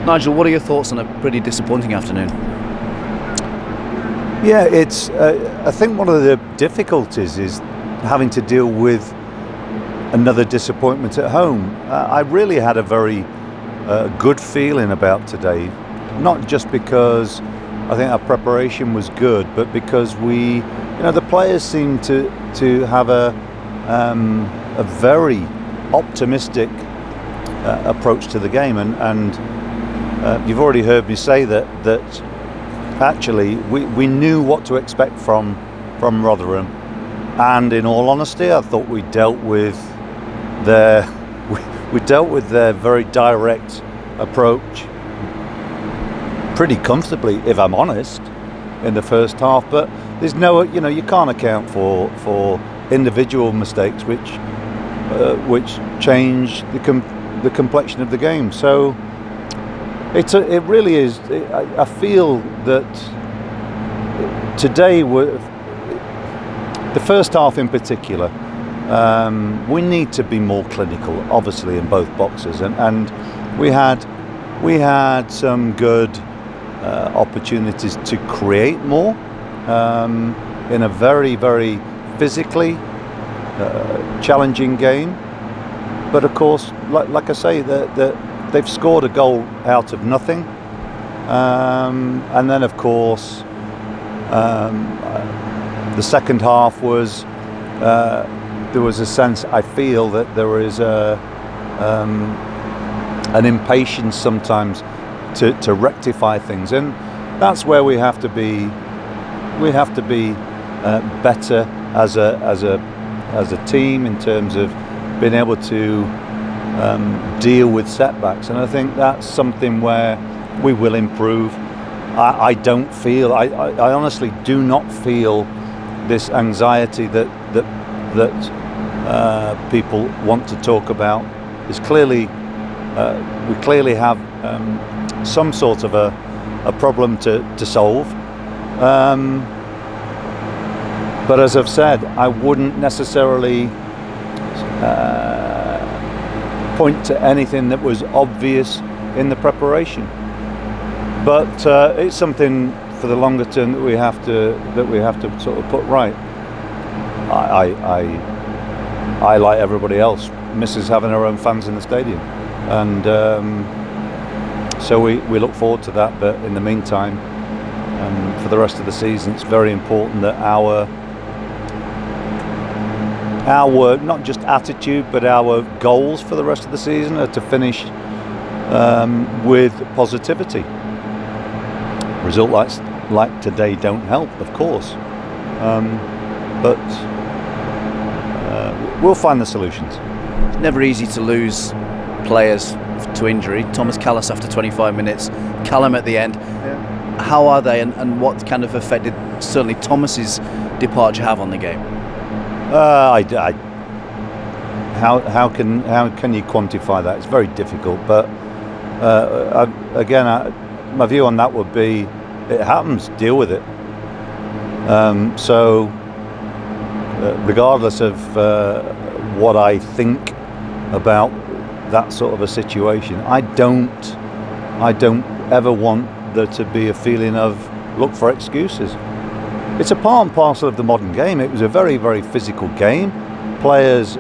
Nigel, what are your thoughts on a pretty disappointing afternoon? Yeah, it's. I think one of the difficulties is having to deal with another disappointment at home. I really had a very good feeling about today, not just because I think our preparation was good, but because the players seemed to have a very optimistic approach to the game, and you've already heard me say that actually we knew what to expect from Rotherham, and in all honesty, I thought we dealt with their very direct approach pretty comfortably, if I'm honest, in the first half. But there's you can't account for individual mistakes which change the complexion of the game. So it really is. I feel that today, the first half in particular, we need to be more clinical, obviously, in both boxes, and we had some good opportunities to create more in a very, very physically challenging game. But of course, like I say, they've scored a goal out of nothing, and then of course the second half was there was a sense, I feel, that there is an impatience sometimes to rectify things, and that's where we have to be better as a team in terms of being able to deal with setbacks, and I think that's something where we will improve. I honestly do not feel this anxiety that people want to talk about. Is clearly we clearly have some sort of a problem to solve. But as I've said, I wouldn't necessarily point to anything that was obvious in the preparation. But it's something for the longer term that we have to sort of put right. I like everybody else, misses having our own fans in the stadium, and so we look forward to that. But in the meantime, for the rest of the season, it's very important that our not just attitude, but our goals for the rest of the season are to finish with positivity. Results like today don't help, of course, but we'll find the solutions. It's never easy to lose players to injury. Thomas Callas after 25 minutes, Callum at the end. Yeah. How are they, and what kind of effect did certainly Thomas's departure have on the game? How can you quantify that? It's very difficult, but my view on that would be, it happens, deal with it. So regardless of what I think about that sort of a situation, I don't ever want there to be a feeling of look for excuses. It's a part and parcel of the modern game. It was a very, very physical game. Players,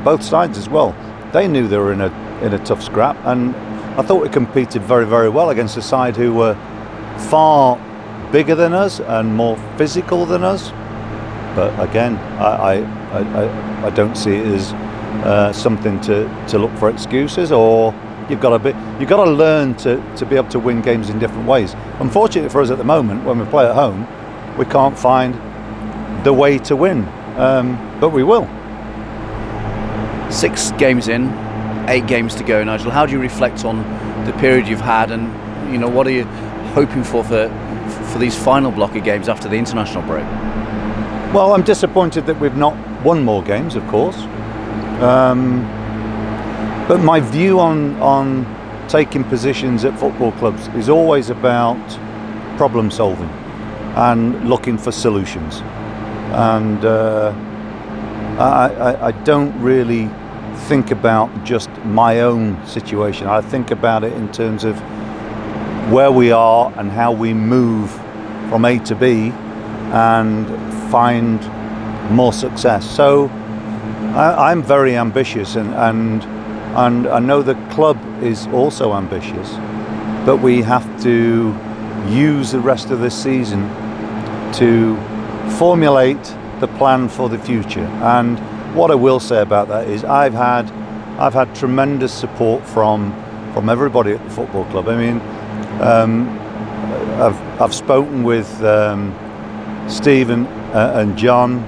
both sides as well, they knew they were in a tough scrap, and I thought we competed very, very well against a side who were far bigger than us and more physical than us. But again, I don't see it as something to look for excuses, or you've got to learn to be able to win games in different ways. Unfortunately for us at the moment, when we play at home, we can't find the way to win, but we will. 6 games in, 8 games to go, Nigel. How do you reflect on the period you've had, and what are you hoping for these final block of games after the international break? Well, I'm disappointed that we've not won more games, of course. But my view on taking positions at football clubs is always about problem solving and looking for solutions. And I don't really think about just my own situation. I think about it in terms of where we are and how we move from A to B and find more success. So I'm very ambitious, and I know the club is also ambitious, but we have to use the rest of this season to formulate the plan for the future. And what I will say about that is I've had tremendous support from everybody at the football club. I mean, I've spoken with Stephen and John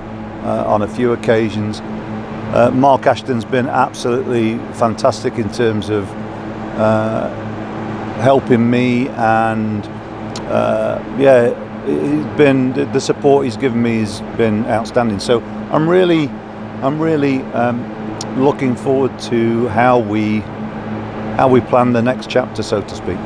on a few occasions. Mark Ashton's been absolutely fantastic in terms of helping me, and he's been, the support he's given me has been outstanding. So I'm really looking forward to how we plan the next chapter, so to speak.